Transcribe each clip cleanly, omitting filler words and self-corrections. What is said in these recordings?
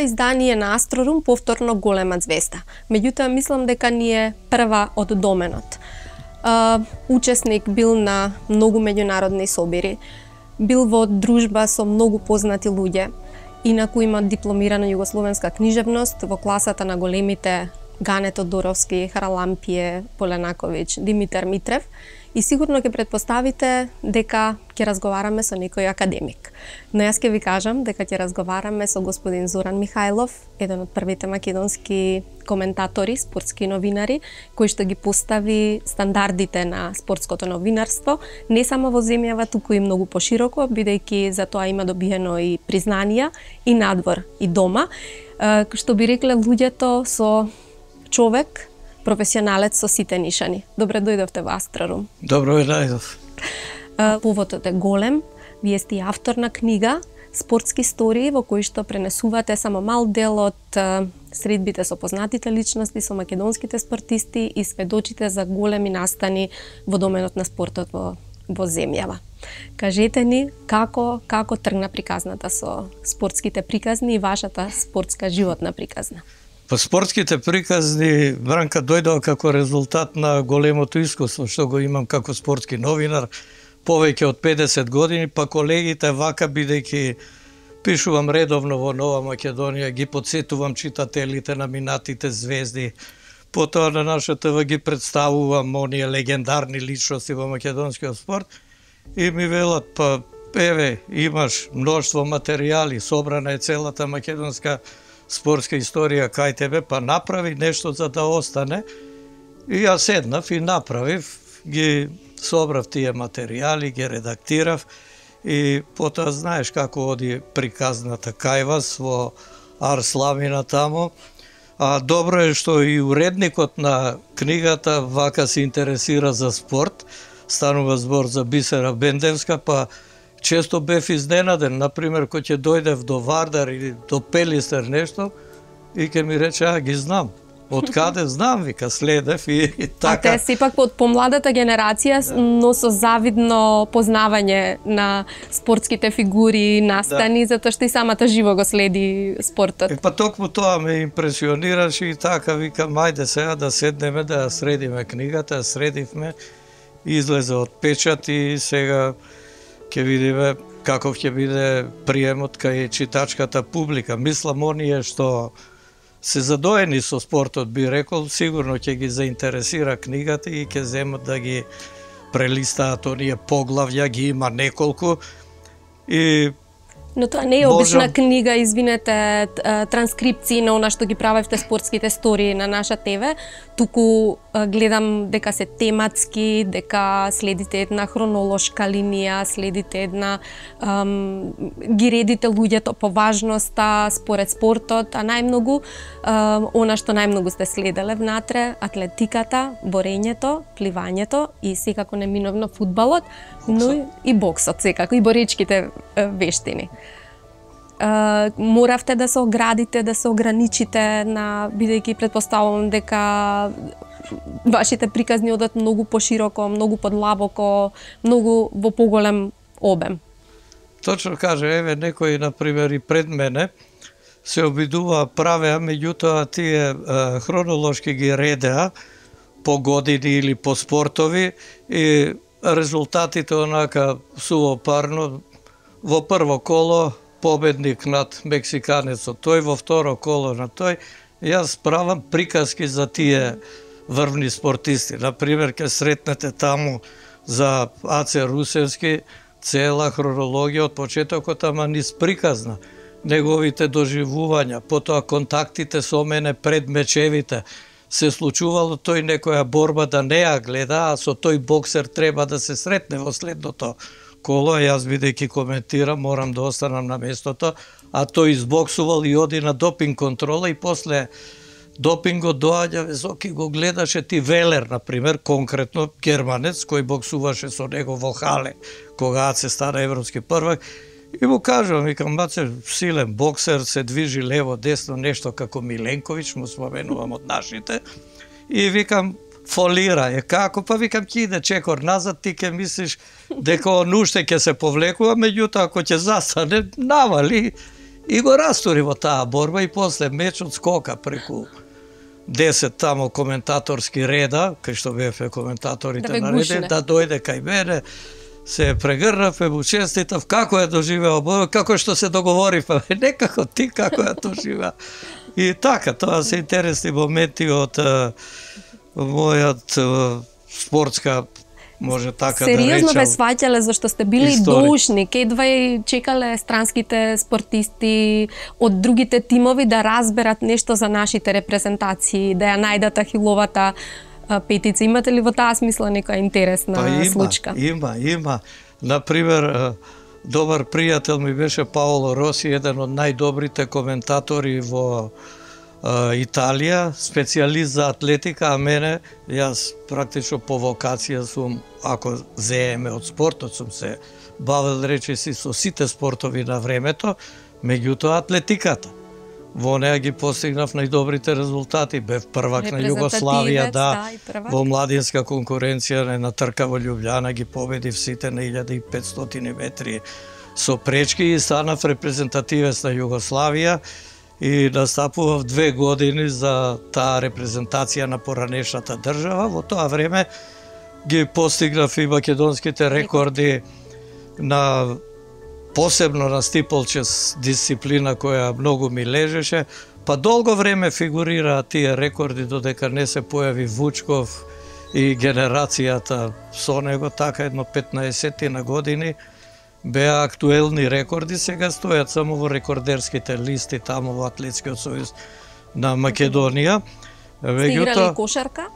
ова издание на Астрорум повторно голема звезда. Меѓутоа, мислам дека ни е прва од доменот. Учесник бил на многу меѓународни собири, бил во дружба со многу познати луѓе, инаку има дипломирана југословенска книжевност во класата на големите Гане Тодоровски, Харалампие, Поленаковиќ, Димитар Митрев, и сигурно ќе претпоставите дека ќе разговараме со некој академик. Но јас ќе ви кажам дека ќе разговараме со господин Зоран Михајлов, еден од првите македонски коментатори, спортски новинари, кој што ги постави стандардите на спортското новинарство, не само во земјава, туку и многу пошироко, бидејќи за тоа има добиено и признанија и надвор и дома. Што би рекле луѓето со човек, професионалец со сите нишани. Добре дојдовте во Астрорум. Добро дојдов. Поводот е голем. Вие сте автор на книга Спортски истории, во кои што пренесувате само мал дел од средбите со познатите личности, со македонските спортисти и сведочите за големи настани во доменот на спортот во земјава. Кажете ни како тргна приказната со спортските приказни и вашата спортска животна приказна. Па спортските приказни, Бранка, дојдоа како резултат на големото искуство што го имам како спортски новинар повеќе од 50 години, па колегите вака, бидејќи пишувам редовно во Нова Македонија, ги подсетувам читателите на минатите звезди, потоа на наша ТВ ги представувам оние легендарни личности во македонскиот спорт и ми велат, па еве, имаш мноштво материјали, собрана е целата македонска спортска историја кај тебе, па направи нешто за да остане. И јас седнав и направив, ги собрав тие материјали, ги редактирав и потоа знаеш како оди приказната кај вас во Арславина тамо. А добро е што и уредникот на книгата вака се интересира за спорт, станува збор за Бисера Бендевска, па често бев изненаден, например, кој ќе дојдев до Вардар или до Пелистер нешто, и ќе ми рече, ги знам. Од каде знам, вика, следев и така. А те сепак од помладата генерација, но со завидно познавање на спортските фигури, настани, затоа што и самата живо го следи спортот. Па токму тоа ме импресионираше и така, викам, ајде сега да седнеме, да ја средиме книгата, ја средивме, излезе од печат и сега ќе видиме каков ќе биде приемот кај читачката публика. Мислам, оние што се задоени со спортот, би рекол, сигурно ќе ги заинтересира книгата и ќе земат да ги прелистаат оние поглавја, ги има неколку. И но тоа не е обична книга, извинете, транскрипции на она што ги правевте спортските истории на наша ТВ, туку гледам дека се тематски, дека следите една хронолошка линија, следите една ги редите луѓето по важноста според спортот, а најмногу она што најмногу сте следеле внатре, атлетиката, борењето, пливањето и секако неминовно фудбалот, но и боксот секако, и боречките вештини. Моравте да се оградите, да се ограничите на, бидејќи претпоставувам дека вашите приказни одат многу пошироко, многу подлабоко, многу во поголем обем. Точно каже, еве некои например и пред мене се обидуваа правеа, меѓутоа тие хронолошки ги редеа по години или по спортови и резултатите онака сувопарно. Во прво коло победник над мексиканецот, тој во второ коло на тој. Јас правам приказки за тие врвни спортисти. Например, ке сретнете таму за АЦ Русевски цела хронологија од почетокот, ама низ приказна. Неговите доживувања, потоа контактите со мене пред мечевите. Се случувало тој некоја борба да не ја гледа, а со тој боксер треба да се сретне во следното коло, јас бидејќи коментирам, морам да останам на местото, а тој избоксувал и оди на допинг контрола и после допингот доаѓа Везоки, го гледаше ти Велер, например, конкретно германец, кој боксуваше со него во Хале, кога се стана европски првак, и му кажувам, викам, баце, силен боксер, се движи лево, десно, нешто како Миленковиќ, му споменувам од нашите, и викам, фолира е како, па викам, ќе иде чекор назад, ти ќе мислиш дека он уште ќе се повлекува, меѓутоа ако ќе застане, навали И го растури во таа борба и после мечот скока преку 10 тамо коментаторски реда, кај што беве коментаторите на реде, да дојде кај мене, се прегрнав, му честитав, како ја доживеа борба, како што се договоривме, некако ти како ја доживеа. И така, тоа се интересни моменти од мојот спортска, може така да речам. Сериозно ве сваќале зашто сте били душни, едва и чекале странските спортисти од другите тимови да разберат нешто за нашите репрезентации, да ја најдат Ахиловата петица. Имате ли во таа смисла некоја интересна случка? Има. Например, добар пријател ми беше Паоло Роси, еден од најдобрите коментатори во Италија, специјалист за атлетика, а мене, јас практично по вокација сум, ако зееме од спортот, сум се бавил речиси со сите спортови на времето, меѓутоа атлетиката. Во неа ги постигнав најдобрите резултати, бев првак на Југославија, во младинска конкуренција на трка во Љубљана ги победив сите на 1500 метри со пречки и станав репрезентативец на Југославија и настапував 2 години за таа репрезентација на поранешната држава. Во тоа време ги постигнав и македонските рекорди на посебно на стиполчес дисциплина која многу ми лежеше, па долго време фигурираа тие рекорди додека не се појави Вучков и генерацијата со него, така едно 15 на години беа актуелни рекорди, сега стојат само во рекордерските листи таму во Атлетскиот сојуз на Македонија. Сте играли кошарка?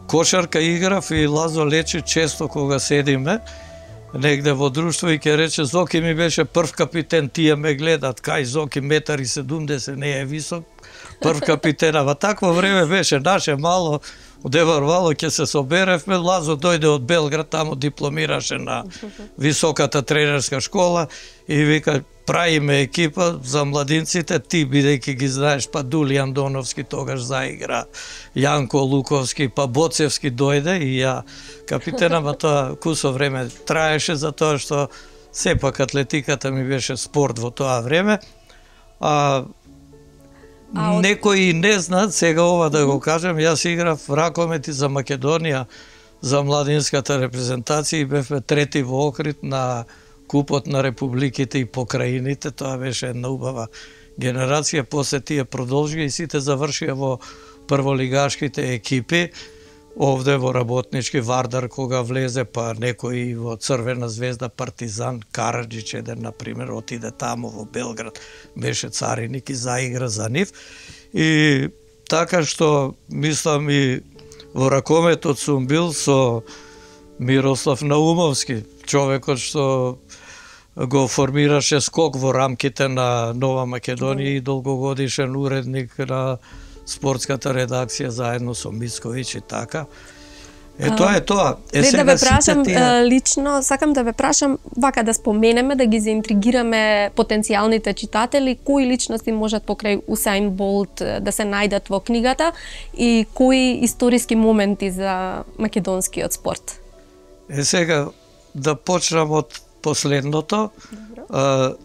Кошарка играв и Лазо Лечи често кога седиме негде во друштво и ќе рече Зоки ми беше прв капитен, тие ме гледат, кај Зоки 1,70 м, не е висок, прв капитен, а во такво време беше наше мало, деварвало ќе се соберевме, Лазо дојде од Белград, таму дипломираше на високата тренерска школа и вика правиме екипа за младинците, ти бидејќи ги знаеш, па Дули Андоновски тогаш заигра, Јанко Луковски, па Боцевски дојде и ја капитена, ма тоа кусо време траеше за тоа што сепак атлетиката ми беше спорт во тоа време. Некои не знаат, сега ова да го кажем, јас играв ракомети за Македонија, за младинската репрезентација и бевме трети во Охрид на Купот на републиките и покраините, тоа беше една убава генерација, после тие продолжија и сите завршија во прволигашките екипи, овде во работнички Вардар кога влезе, па некои во Црвена звезда, Партизан, Караджич еден, например, отиде таму во Белград, беше цариник и заигра за нив. И така што, мислам и во ракометот сум бил со Мирослав Наумовски, човекот што го формираше скок во рамките на Нова Македонија и долгогодишен уредник на спортската редакција заедно со Мицковиќ и така. Тоа е тоа. Да ве прашам лично, сакам да ве прашам вака да споменеме, да ги заинтригираме потенцијалните читатели, кои личности можат покрај Усаин Болт да се најдат во книгата и кои историски моменти за македонскиот спорт? Сега да почнам од последното.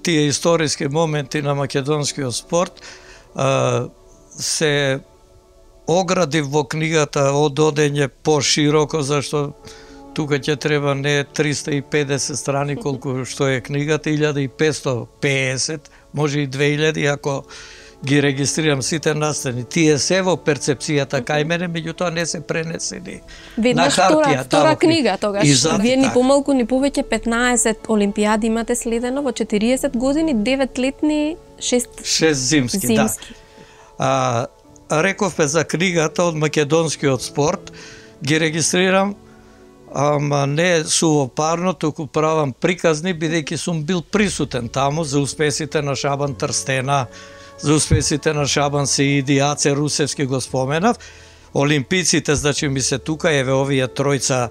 Тие историски моменти на македонскиот спорт се оградив во книгата од одење пошироко, зашто тука ќе треба не 350 страни колку што е книгата, 1550, може и 2000 ако ги регистрирам сите настани. Тие се во перцепцијата кај мене, меѓутоа не се пренесени на хартија. Втора книга тогаш. Вие ни помалку ни повеќе 15 олимпијади имате следено во 40 години, 9 летни, 6 зимски. Да. Рековме за книгата од македонскиот спорт, ги регистрирам, ама не сувопарно, туку правам приказни, бидејќи сум бил присутен таму за успесите на Шабан Трстена, за успесите на Шабан Сеиди, Аце Русевски го споменав, олимпиците, значи ми се тука, еве овие тројца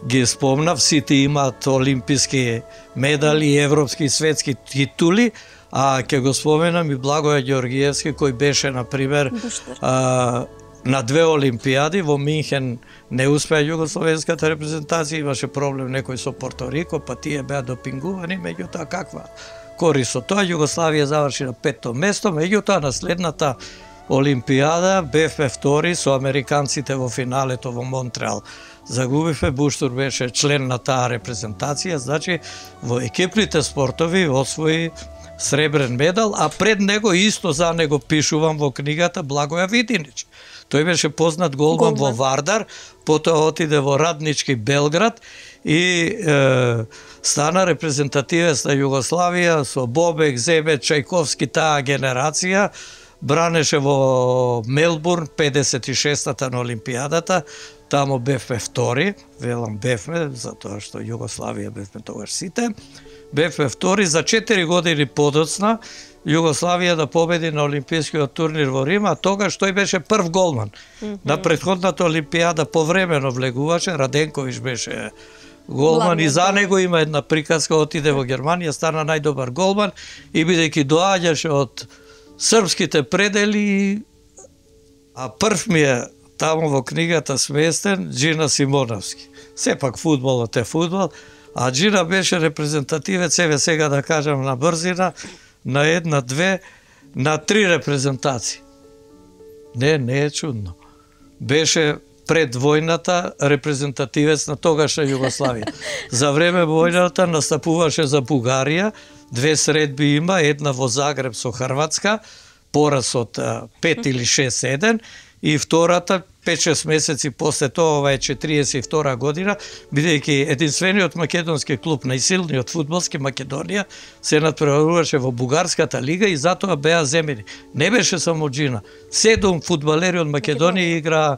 ги спомнав, сите имаат олимписки медали, европски и светски титули, а ќе го споменам и Благоја Ѓоргиевски, кој беше, например, на 2 олимпијади, во Минхен не успеа југословенската репрезентација, имаше проблем некој со Порто Рико, па тие беа допингувани, меѓутоа каква корис од тоа. Југославија заврши на 5-то место, меѓутоа на следната Олимпијада бевме втори со американците во финалето во Монтреал. Загубивме, Буштур беше член на таа репрезентација, значи во екипните спортови освои сребрен медал, а пред него исто за него пишувам во книгата Благоја Видинич. Тој беше познат голман во Вардар, потоа отиде во Раднички Белград и стана репрезентативец на Југославија со Бобек, Зебет, Чајковски, таа генерација. Бранеше во Мелбурн 56-та на Олимпијадата, тамо бевме втори, велам бевме, затоа што Југославија бевме тогаш сите. Бевме втори, за 4 години подоцна Југославија да победи на Олимпијскиот турнир во Рим, а тогаш тој беше прв голман. На претходната Олимпијада повремено влегуваше, Раденковиќ беше голман и за него има една приказка, отиде во Германија, стана најдобар голман и бидејќи доаѓаше од српските предели, а прв ми е таму во книгата сместен Џина Симоновски. Сепак фудбалот е фудбал, а Џина беше репрезентативец, еве сега да кажам на брзина, на една, две, на 3 репрезентации. Не е чудно. Беше пред војната репрезентативец на тогашна Југославија. За време војната настапуваше за Бугарија, 2 средби има, една во Загреб со Хрватска, пораз од 5 или 6-1, и втората 5-6 месеци после тоа, ова е 42 година, бидејќи единствениот македонски клуб, најсилниот фудбалски Македонија, се натпреваруваше во Бугарската лига и затоа беа земени. Не беше само Џина. 7 фудбалери од Македонија играа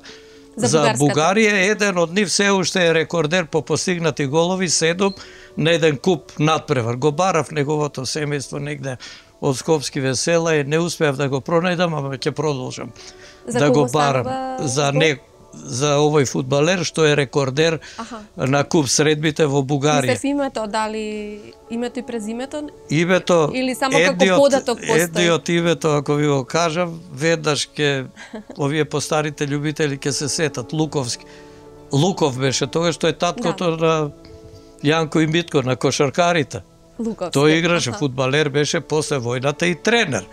за Бугарија, еден од нив се уште е рекордер по постигнати голови, 7 на еден куп надпревар. Го барав неговото семејство негде од Скопски весела и не успеав да го пронајдам, ама ќе продолжам да го барам за овој фудбалер што е рекордер на куп средбите во Бугарија. Мислев името, дали името и презимето? Името, или само како податок постои? Едниот името, ако ви го кажам, веднаш ке овие постарите љубители ќе се сетат, Луковски. Луков беше тогаш, што е таткото на Јанко и Митко, на кошаркарите. Луковски. Тој играше, фудбалер беше после војната и тренер.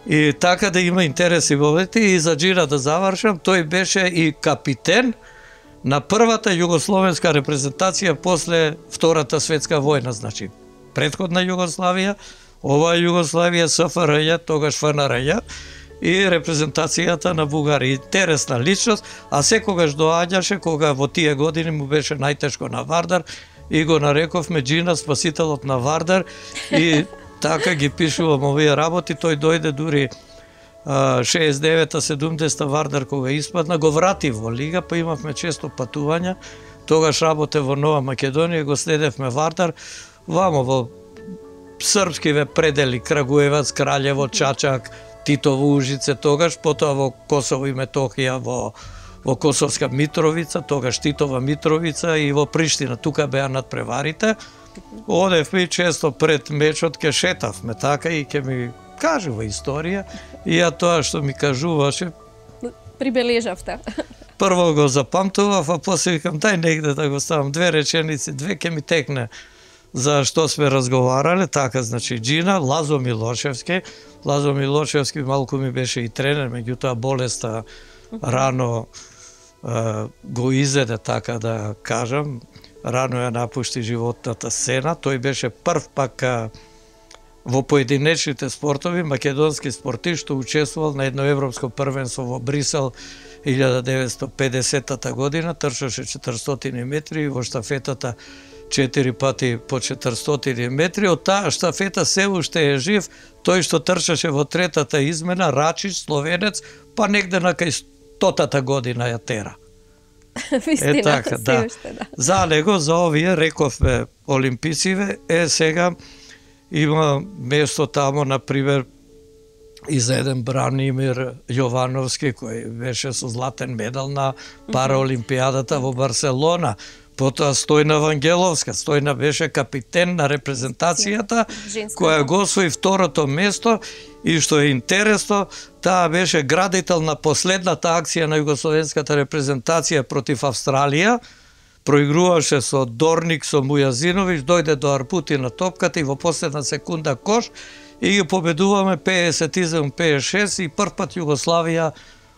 И така да има интереси во овете, и за Џина да завршам, тој беше и капитен на првата југословенска репрезентација после Втората светска војна, значи претходна Југославија, ова е Југославија, СФРЈ, тогаш ФНРЈ, и репрезентацијата на Бугарија. Интересна личност, а секогаш доаѓаше кога во тие години му беше најтешко на Вардар и го нарековме Џина спасителот на Вардар и така ги пишувам овие работи. Тој дојде дури 69-70 Вардар кога испадна, го врати во лига, па имавме често патувања. Тогаш работе во Нова Македонија, го следевме Вардар, вамо во српскиве предели, Крагуевац, Краљево, Чачак, Титово, Ужице тогаш, потоа во Косово и Метохија, во Косовска Митровица, тогаш Титова Митровица и во Приштина, тука беа надпреварите. Одевме често пред мечот, ке шетавме така и ке ми кажува историја и ја тоа што ми кажуваше. Прибележавте. Прво го запамтував, а после викам дај негде да го ставам 2 реченици, 2 ке ми текне за што сме разговарале, така значи Џина, Лазо Милошевски. Лазо Милошевски малку ми беше и тренер, меѓутоа болеста рано го изеде, така да кажам, рано ја напушти животната сцена. Тој беше прв пак во поединечните спортови македонски спортист што учествувал на едно европско првенство во Брисел 1950 година, трчаше 400 метри и во штафетата 4 пати по 400 метри. Од таа штафета се уште е жив тој што трчаше во третата измена, Рачич, словенец, па негде на кај 100-та година ја тера. Вистина, така, да. уште, да. За него, за овие, рековме олимпициве, сега има место тамо, например, и за еден Бранимир Јовановски, кој беше со златен медал на Параолимпијадата во Барселона. Потоа Стојна Вангеловска. Стојна беше капитен на репрезентацијата, која го освои второто место и што е интересно, таа беше градител на последната акција на југословенската репрезентација против Австралија, проигруваше со Дорник, со Мујазиновиќ, дојде до арпути на топката и во последна секунда кош и ги победуваме 57-56 и прв пат Југославија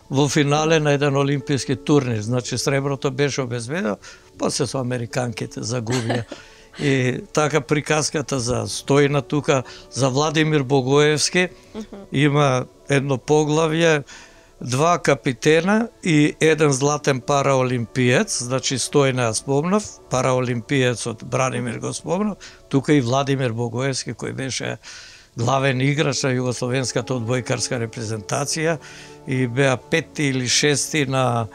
во финале на еден олимписки турнир. Значи среброто беше обезбедено, после со американките загубија. И така приказката за Стојна тука, за Владимир Богоевски, има едно поглавје, 2 капитена и 1 златен параолимпиец, значи Стојна ја спомнав, параолимпиецот Бранимир го спомнав, тука и Владимир Богоевски кој беше главен играч на југословенската одбојкарска репрезентација и беа 5 или 6 на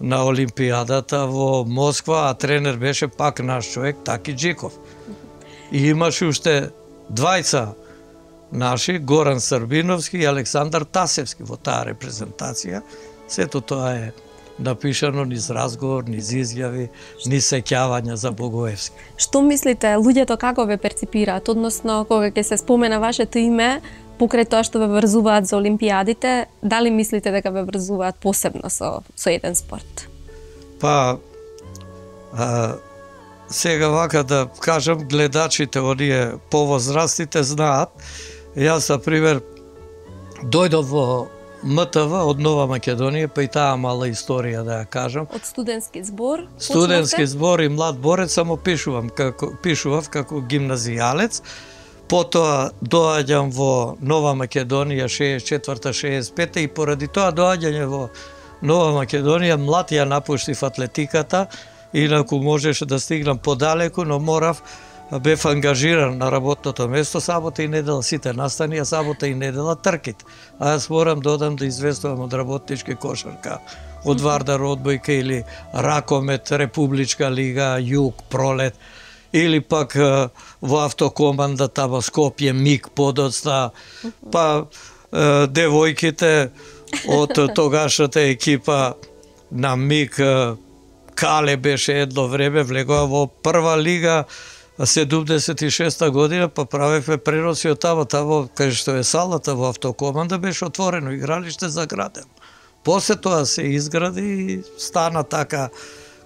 Олимпијадата во Москва, а тренер беше пак наш човек Таки Джиков. И имаше уште двајца наши, Горан Србиновски и Александар Тасевски во таа репрезентација. Сето тоа е напишано низ разговор, низ изјави, низ сеќавања за Богоевски. Што мислите, луѓето како ве перципираат, односно кога ќе се спомена вашето име, покрај тоа што ве врзуваат за олимпијадите, дали мислите дека ве врзуваат посебно со еден спорт? Па, сега вака да кажам, гледачите, оние повозрастите знаат, јас, например, дојдов во МТВ од Нова Македонија, па и таа мала историја да ја кажам. Од студентски збор? Студентски збор и млад борец, само пишував како гимназијалец. Потоа доаѓам во Нова Македонија 64-65 и поради тоа доаѓање во Нова Македонија млад ја напуштив атлетиката, инаку можеше да стигнам подалеку, но морав, бев ангажиран на работното место, сабота и недела сите настани, а сабота и недела тркит. А јас морам да одам да известувам од работнички кошарка, од Вардар одбојка или ракомет, Републичка лига, Југ, Пролет, или пак во автокоманда таба Скопје, МИГ подоцна, па девојките од тогашната екипа на МИГ, Кале беше едно време, влегува во прва лига 76 година, па правевме преноси од тамо, кај што е салата во автокоманда, беше отворено игралиште за граден. После тоа се изгради и стана така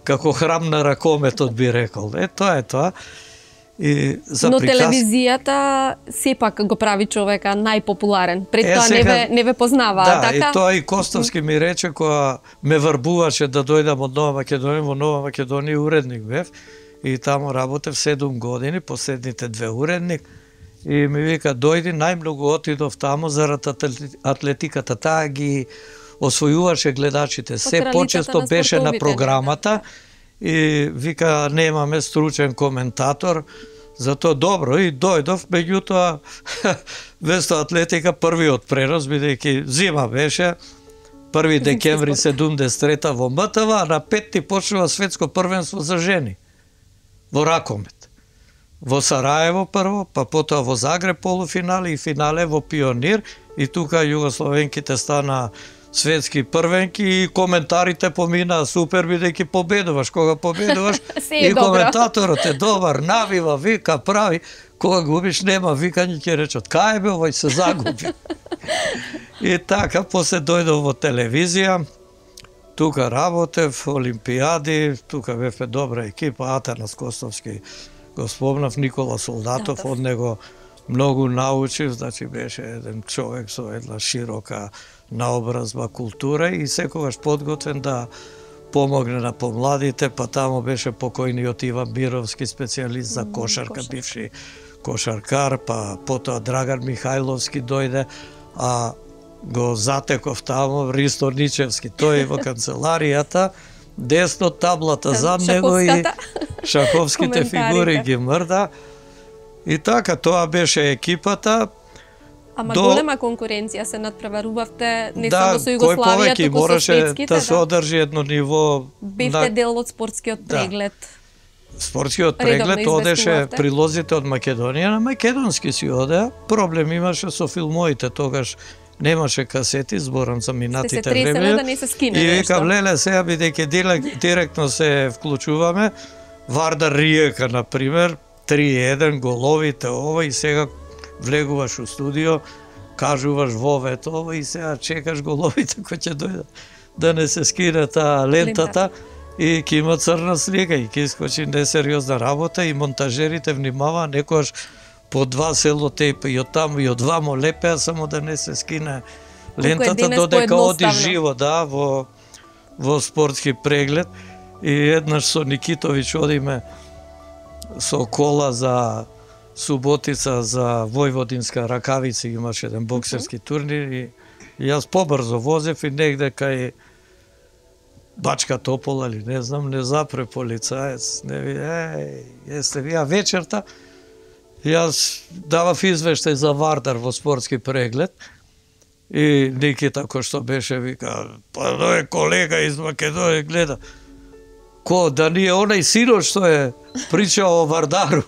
како храм на ракометот, би рекол. Тоа е тоа. И за но телевизијата сепак го прави човека најпопуларен. Пред тоа сега, не ве познаваа, да, така? Да, и тоа и Костовски ми рече кога ме врбуваше да дојдам од Нова Македонија, во Нова Македонија уредник бев и таму работев 7 години, последните 2 уредник, и ми вика дојди, најмногу отидов таму зарад атлетиката, таа ги освојуваше гледачите, се почесто беше на програмата и вика немаме стручен коментатор, затоа добро и дојдов, меѓутоа весто атлетика првиот пренос, бидејќи зима беше, 1 декември 73 во МТВ, а на 5 почнува светско првенство за жени во ракомет. Во Сараево прво, па потоа во Загреб полуфинале и финале во Пионир, и тука југословенките стана светски првенки и коментарите поминаа супер, бидејќи победуваш. Кога победуваш и коментаторот е добар, навива, вика, прави. Кога губиш нема викање, ќе речат кај бе овој се загуби. И така, после дојдов во телевизија, тука работев, олимпијади, тука бевме добра екипа, Атанас Костовски го спомнав, Никола Солдатов, од него многу научив, значи беше еден човек со една широка наобразба, култура и секогаш подготвен да помогне на помладите, па тамо беше покојниот Иван Мировски, специјалист за кошарка, бивши кошаркар, па потоа Драган Михајловски дојде, а го затеков тамо Ристо Ничевски, тој во канцеларијата, десно таблата зад него и шаховските фигури ги мрда. И така, тоа беше екипата. Ама голема конкуренција се надпреварувавте не само со Југославија, туку со светските. Да се одржи едно ниво. Бевте дел од спортскиот преглед. Спортскиот преглед одеше прилозите од Македонија на македонски си одеа. Проблем имаше со филмоите, тогаш немаше касети, зборам за минатите време. Да не се скине и викам, леле, сега бидејќи директно се вклучуваме, Вардар Риека, например, 3-1, головите ова и сега влегуваш у студио, кажуваш вовето ова и сега чекаш головите кои ќе дојдат да не се скине таа лентата. и ќе има црна слика и ќе искочи несериозна работа и монтажерите внимава некојаш по 2 селотейпа и од таму и од вамо лепеа само да не се скине лентата додека оди живо, да, во спортски преглед. И еднаш со Никитовиќ одиме со кола за Суботица за Војводинска ракавица, имаше еден боксерски турнир и јас побрзо возев и негде кај Бачка Топола или не знам, не запре полицаец, не ви, есте ви, вечерта јас давав извештај за Вардар во спортски преглед и Никита кој што беше вика, па тој колега из Македонија гледа, да не е онај синот што е причал о Вардару.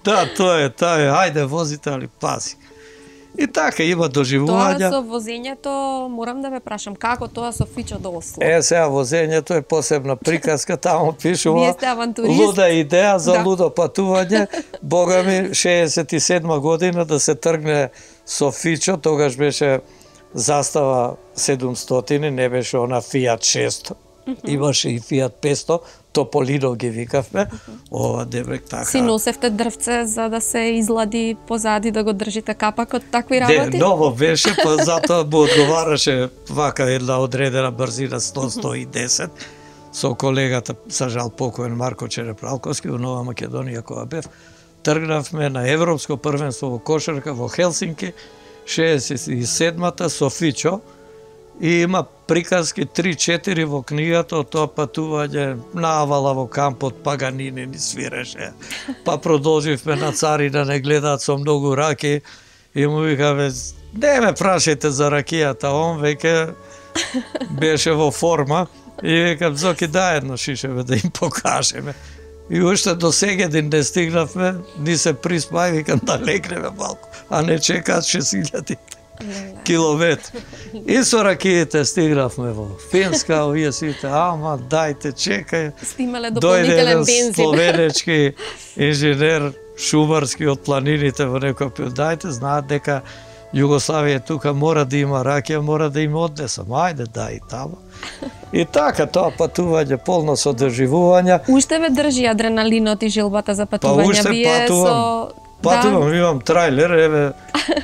Да, тоа е, ајде возите, али пази. И така има доживувања. Тоа со возењето, морам да ве прашам, како тоа со Фичо до Осло? Сега возењето е посебна приказка, таму пишува Вие сте авантурист. луда идеја за лудо патување. Бога ми, 67 година да се тргне со Фичо, тогаш беше Застава 700, не беше она Фиат 600. Имаше и Фиат 500, Тополино ги викавме. Ова дебек така. Си носевте дрвце за да се излади позади да го држите капакот, такви работи? Ново беше, па затоа му одговараше вака една одредена брзина 100-110 со колегата, за жал покоен Марко Черепралковски во Нова Македонија кога бев. Тргнавме на Европско првенство во кошарка во Хелсинки 67-та со Фичо. И има приказки 3-4 во книгата од тоа патување, навала во кампот, Паганини ни свиреше. Па продолживме на Царина, не гледаат со многу раки и му викаве, не ме прашајте за ракијата, он веќе беше во форма и викам, Зоки, дај едно шишеве да им покажеме. И уште до Сегедин не стигнавме, ни се приспа и викам да легнеме малку, а не чекаат 6000 километри. И со ракиите стигнавме во Финска, овие сите, ама дајте, чекај. Стимале Дојде дополнителен еден бензин. словенечки инженер шумарски од планините во некој пил, дајте, знаат дека Југославија тука мора да има ракија, мора да им однесам, ајде дај таму. И така, тоа патување полно со доживувања. Уште ве држи адреналинот и желбата за патување? уште Вие патувам. Патувам, имам трајлер, еве,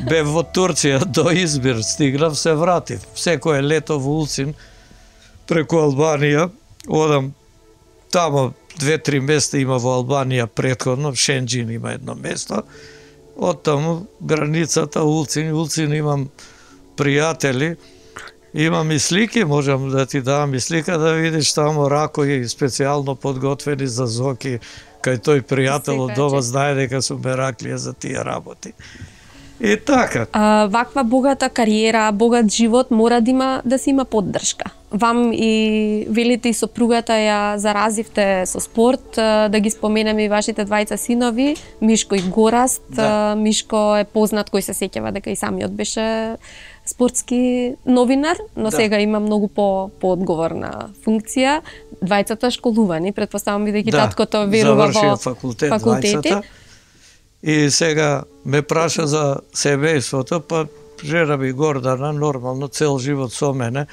бев во Турција до Избир, стигнав, се вратив. Секое лето во Улцин, преку Албанија, одам тамо 2-3 места има во Албанија претходно, Шенџин има едно место, од таму границата Улцин имам пријатели, имам и слики, можам да ти дам и слика да видиш тамо ракои специјално подготвени за Зоки, кај тој пријател од дома знае дека сум Мераклија за тие работи. И така. Ваква богата кариера, богат живот мора да се има поддршка. Вам и велите и сопругата ја заразивте со спорт, да ги споменеме и вашите двајца синови, Мишко и Гораст. Да. Мишко е познат, кој се сеќава дека и самиот беше спортски новинар, но да, сега има многу поодговорна функција. Двајцата школувани, претпоставам бидејќи таткото верува во факултети. И сега ме праша за семејството, па жена ми Гордана, нормално, цел живот со мене.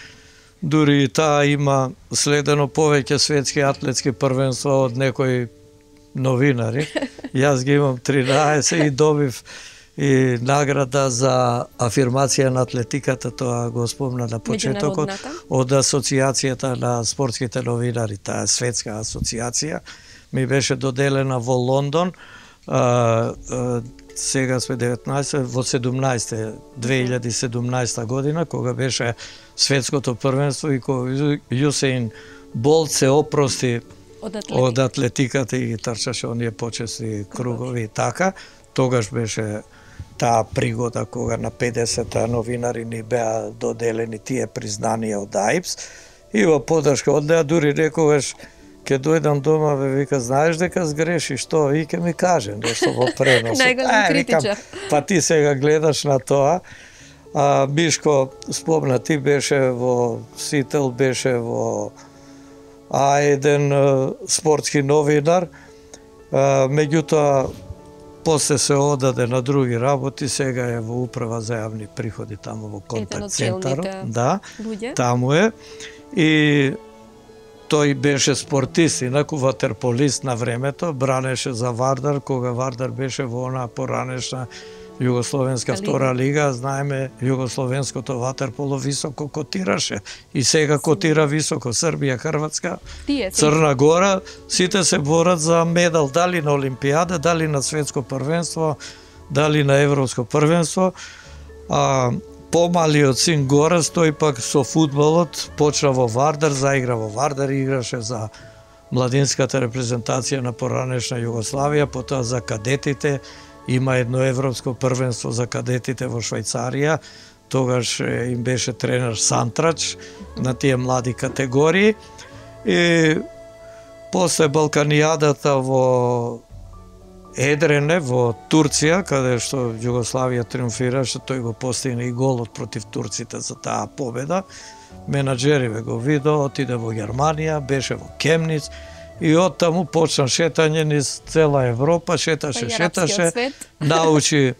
Дури и таа има следено повеќе светски атлетски првенства од некои новинари. Јас ги имам 13 и добив и награда за афирмација на атлетиката, тоа го спомна на почетокот, од Асоциацијата на спортските новинари, таа светска асоциација, ми беше доделена во Лондон. Сега сме 19, во 2017 година, кога беше светското првенство и кога Јусеин Болт се опрости од атлетиката и трчаше оние почесни кругови и така, тогаш беше таа пригода кога на 50 новинари ни беа доделени тие признанија од АИПС и во поддршка од неа дури некогаш ќе дојдам дома, вика, знаеш дека сгрешиш, што? И ќе ми каже нешто во преносот. Најголем критичар. Па ти сега гледаш на тоа. Мишко спомна, ти беше во Сител, беше во еден спортски новинар. Меѓутоа, после се одаде на други работи, сега е во управа за јавни приходи, таму во контакт центарот. Да, таму е. И тој беше спортист, инаку ватерполист на времето, бранеше за Вардар, кога Вардар беше во онаа поранешна Југословенска втора лига, знаеме, југословенското ватерполо високо котираше и сега котира високо. Србија, Хрватска, Црна Гора, сите се борат за медал, дали на Олимпијада, дали на светско првенство, дали на европско првенство. Помалиот син Горас, тој пак со фудбалот почна во Вардар, заигра во Вардар, играше за младинската репрезентација на поранешна Југославија, потоа за кадетите. Има едно европско првенство за кадетите во Швајцарија, тогаш им беше тренер Сантрач на тие млади категории. И после Балканијадата во Едрене во Турција, каде што Југославија триумфираше, тој го постигна и голот против турците за таа победа. Менаџериве го видо, отиде во Германија, беше во Кемниц и оттаму почна шетање низ цела Европа, шеташе, научи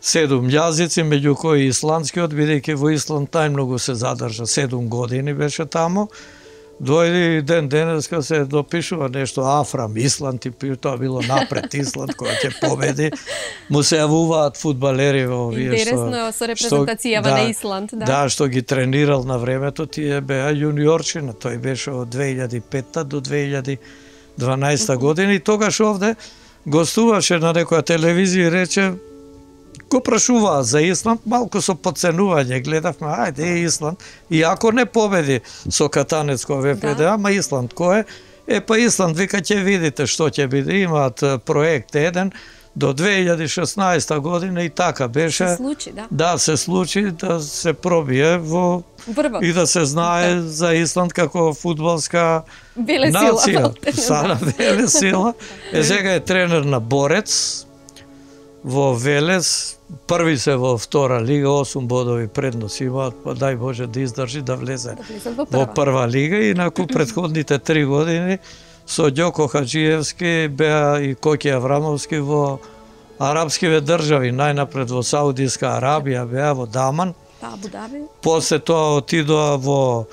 7 јазици, меѓу кои исландскиот, бидејќи во Исланд најмногу се задржа, 7 години беше таму. Дојде ден денеска се допишува нешто Афрам, Исланд и тоа било напред Исланд која ќе победи. Му се јавуваат фудбалери во овие интересно со репрезентацијава на Исланд, да. Да, што ги тренирал на времето, тие беа јуниорчина, тој беше од 2005 до 2012 година и тогаш овде гостуваше на некоја телевизија и рече, го прашуваа за Исланд, малку со подценување, гледавме, ајде Исланд, иако не победи со катанец кој ВПД, ама Исланд кој е? Па Исланд, вика, ќе видите што ќе биде, имаат проект еден, до 2016 година и така беше. Се случи, да. Да, се случи да се пробие во Врвот. И да се знае за Исланд како фудбалска нација. Стана велесила. Сега е тренер на Борец во Велес, први се во втора лига, 8 бодови предност имаат, па дај Боже да издржи да влезе во прва лига, инаку предходните 3 години со Ѓоко Хаджиевски беа и Коки Аврамовски во арапскиве држави, најнапред во Саудиска Арабија, беа во Даман. Абу Даби. После тоа отидоа во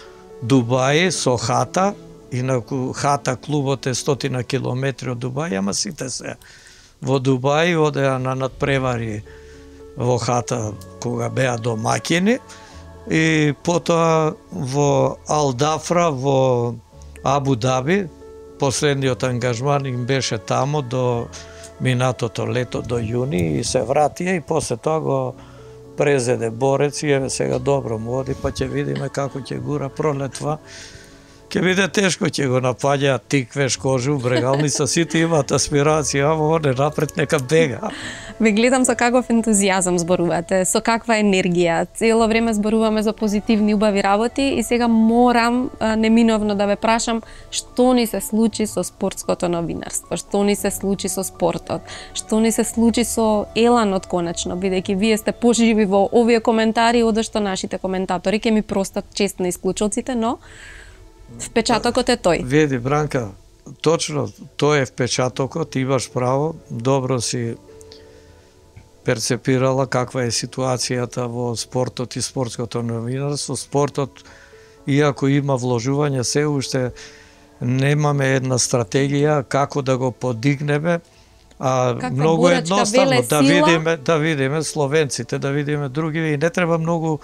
Дубај со Хата, инаку Хата клубот е 100 километри од Дубај, ама сите се во Дубај, одеа на надпревари во Хата кога беа домаќини и потоа во Ал Дафра во Абу Даби, последниот ангажман им беше тамо до минатото лето, до јуни, и се вратија и после тоа го презеде Борец и еве сега добро му оди, па ќе видиме како ќе гура пролетва. Ќе биде тешко, ќе го напаѓаат тиквеш, кожу, брегалница, сите имаат аспирација, аво оне напред нека бега. Ве гледам со каков ентузијазам зборувате, со каква енергија. Цело време зборуваме за позитивни убави работи и сега морам неминовно да ве прашам што ни се случи со спортското новинарство, што ни се случи со спортот, што ни се случи со еланот конечно, бидејќи вие сте поживи во овие коментари, одошто нашите коментатори ќе ми простат честно исклучоците, но впечатокот е тој. Види, Бранка, точно тој е впечатокот, имаш право, добро си перцепирала каква е ситуацијата во спортот и спортското новинарство. Спортот, иако има вложување, се уште немаме една стратегија како да го подигнеме, многу едноставно да видиме словенците, да видиме други, и не треба многу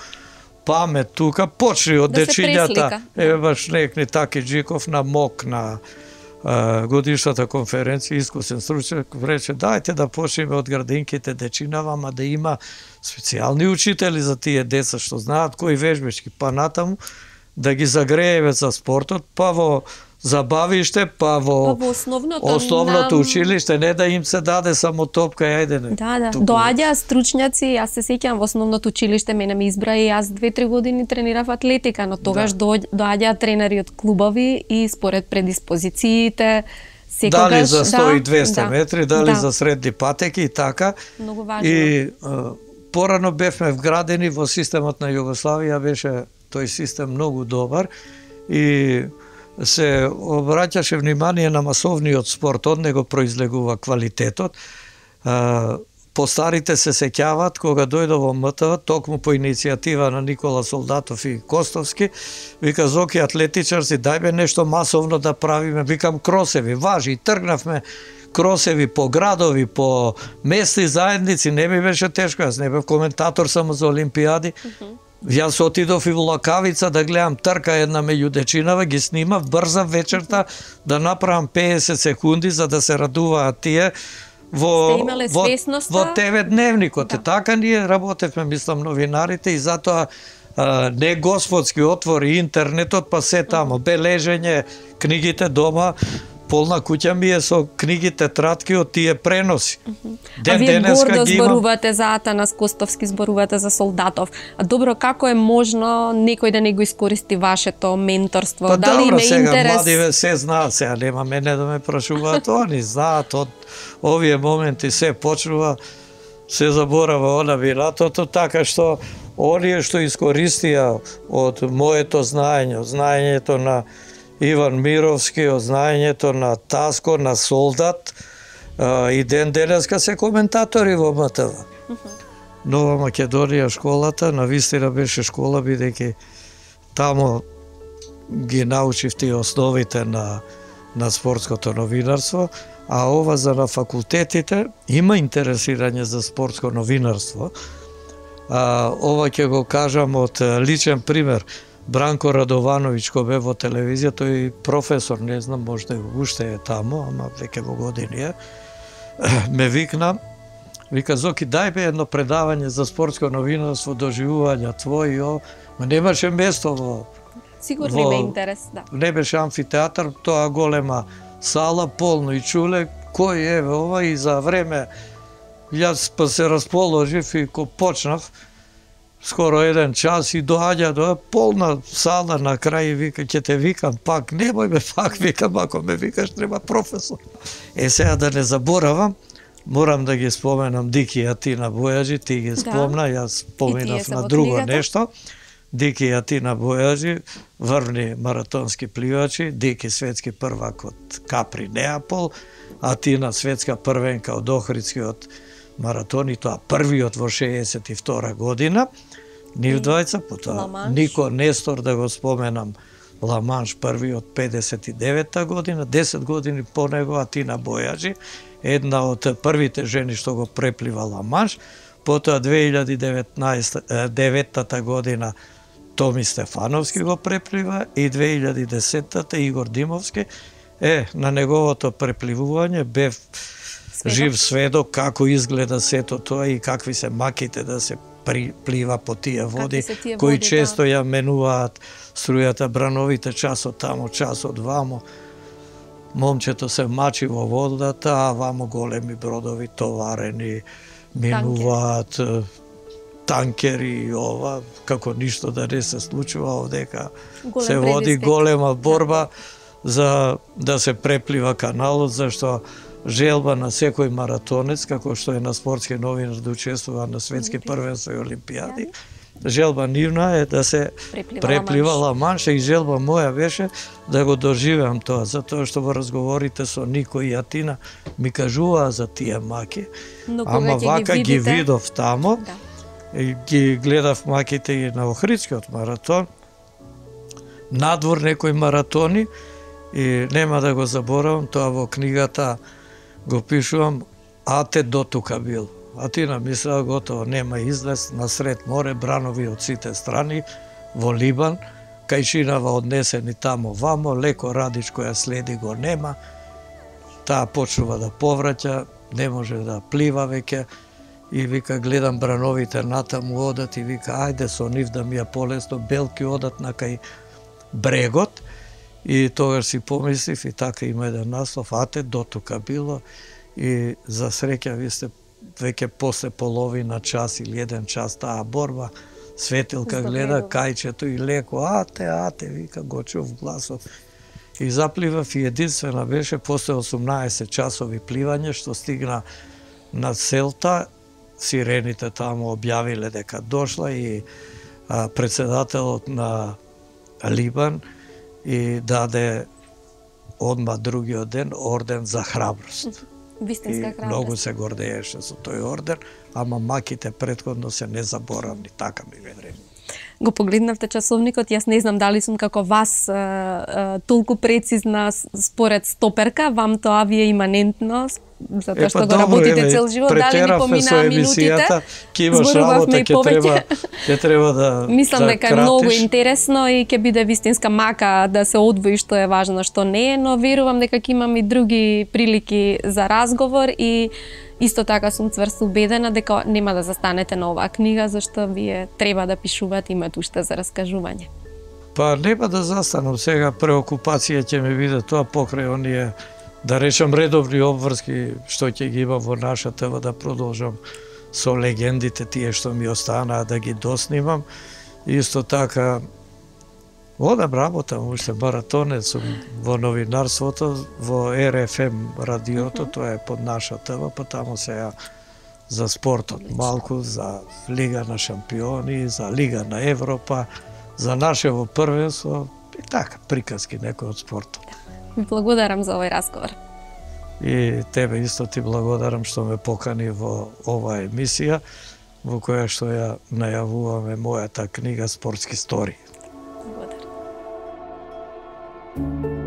памет тука, почни од дечињата. Еве баш некни Таки Джиков на МОК на годишната конференција, искусен стручњак, рече дајте да почнеме од градинките, дечинава, ама да има специјални учители за тие деца што знаат кои вежбички, па натаму да ги загрееме за спортот, па во забавиште, па во основното училиште, не да им се даде само топка и ајде не. Да. Доаѓаа стручњаци, јас се сеќавам во основното училиште, мене ме избра и јас 2-3 години тренирав атлетика, но тогаш доаѓаа тренери од клубови и според предиспозициите, секогаш дали за 100 и 200 метри, дали за средни патеки и така. Многу важно. И порано бевме вградени во системот на Југославија, беше тој систем многу добар и се обраќаше внимание на масовниот спорт, од него произлегува квалитетот. постарите се сеќаваат кога дојде во МТВ, токму по иницијатива на Никола Солдатов и Костовски, вика Зоки атлетичарци, дај нешто масовно да правиме, викам кросеви, важи, тргнавме кросеви по градови, по местни заедници, не ми беше тешко, јас не бев коментатор само за олимпијади. Јас отидов и во Лакавица да гледам трка една меѓу дечинава, ги снимав, брзав вечерта да направам 50 секунди за да се радуваат тие во ТВ дневникот. Да. Така ние работевме, мислам, новинарите и затоа не господски отвори интернетот, па се тамо, бележење, книгите дома, полна куќа ми е со книги, тетратки од тие преноси. А вие гордо зборувате за Атанас Костовски, зборувате за Солдатов. А добро, како е можно некој да не го искористи вашето менторство? Па дали добро, има сега интерес? младиве се знаат, сега нема мене да ме прашуваат, они знаат од овие моменти се почнува, се заборава она виратото, така што оние што искористија од моето знаење, од знаењето на Иван Мировски, од знаењето на Таско, на Солдат, и ден денеска се коментатори во МТВ. Нова Македонија школата, навистина беше школа, бидејќи тамо ги научив тие основите на спортското новинарство, а ова за на факултетите има интересирање за спортско новинарство. Ова ќе го кажам од личен пример. Бранко Радовановиќ, кој бе во телевизија, тој професор, не знам, можда уште е тамо, ама веќе во години е, ме вика Зоки, дај бе едно предавање за спортско новинарство, доживувања твои, ма немаше место во... Сигурно има интерес, да. Не беше амфитеатар, тоа голема сала, полно и чуле, кој е ова, и за време јас па се расположив и ко почнав, скоро еден час и доаѓа полна сала на крај и вика, ќе те викам пак, немој ме пак викам, ако ме викаш треба професор. Сега да не заборавам, морам да ги споменам Дики и Атина Бојаджи, ти ги спомна, јас поминав на друго нешто. Дики и Атина Бојаджи, врвни маратонски пливачи, Дики светски првак од Капри Неапол, Атина светска првенка од Охридскиот маратон, и тоа првиот во 62 година. Нив двајца, потоа Нико Нестор, да го споменам, Ламанш први од 59 година, 10 години по него Атина Бојаджи, една од првите жени што го преплива Ламанш, потоа 2009 година Томи Стефановски го преплива и 2010 Игор Димовски. На неговото препливување бев жив сведок како изгледа сето тоа и какви се маките да се плива по тие води, кои често ја менуваат струјата, брановите часот тамо, часот вамо. Момчето се мачи во водата, а вамо големи бродови товарени минуваат, танкери и ова, како ништо да не се случува овдека. Се води голема борба за да се преплива каналот, зашто желба на секој маратонец, како што е на спортски новинар да учествува на светски првенства и олимпијади, желба нивна е да се преплива Ламанш, и желба моја беше да го доживеам тоа, затоа што во разговорите со Нико и Атина ми кажуваа за тие маки, ама вака ги видов тамо, и ги гледав маките и на Охридскиот маратон, надвор некои маратони, и нема да го заборавам, тоа во книгата го пишувам, Ате дотука бил. Атина мислела готово, нема излез, насред море, бранови од сите страни, во Либан, кајшинава однесени тамо вамо, леко Радич која следи го нема, таа почнува да повраќа, не може да плива веќе, и вика, гледам брановите натаму одат, и вика, ајде со нив да ми ја полесно, белки одат на кај брегот, и тогаш си помислив, и така има еден наслов, Ате дотука било, и за среќа ви сте веќе после половина час или еден час таа борба, светилка гледа кајчето и леко, Ате, вика, го чув гласот. И запливав, и единствена беше после 18 часови пливање, што стигна на селта, сирените тамо објавиле дека дошла, и председателот на Либан и даде одма другиот ден орден за храброст. Вистинска и храброст. многу се гордееше со тој ордер, ама маките претходно се незаборавни, така ми ведре. Го погледнавте часовникот, јас не знам дали сум како вас толку прецизна според стоперка, вам тоа ви е иманентно, затоа што го работите цел живот, дали ни поминаа минутите, ќе имаш работа, ќе треба да мислам дека е многу интересно и ќе биде вистинска мака да се одвои што е важно, што не е, но верувам дека ќе имам и други прилики за разговор и исто така сум цврсто убедена дека нема да застанете на оваа книга, зашто вие треба да пишувате, имате уште за раскажување. Па нема да застанам сега, преокупација ќе ми биде тоа покрај оние, да речам, редовни обврски што ќе ги имам во наша ТВ, да продолжам со легендите тие што ми останаа да ги доснимам. Исто така одам работам, уште маратонец сум во новинарството, во РФМ радиото, тоа е под наша ТВ, па таму сега за спортот малку, за Лига на шампиони, за Лига на Европа, за нашево првенство и така, приказки некои од спортот. Ви благодарам за овој разговор. И тебе исто ти благодарам што ме покани во оваа емисија, во која што ја најавуваме мојата книга Спортски истории. Благодарам.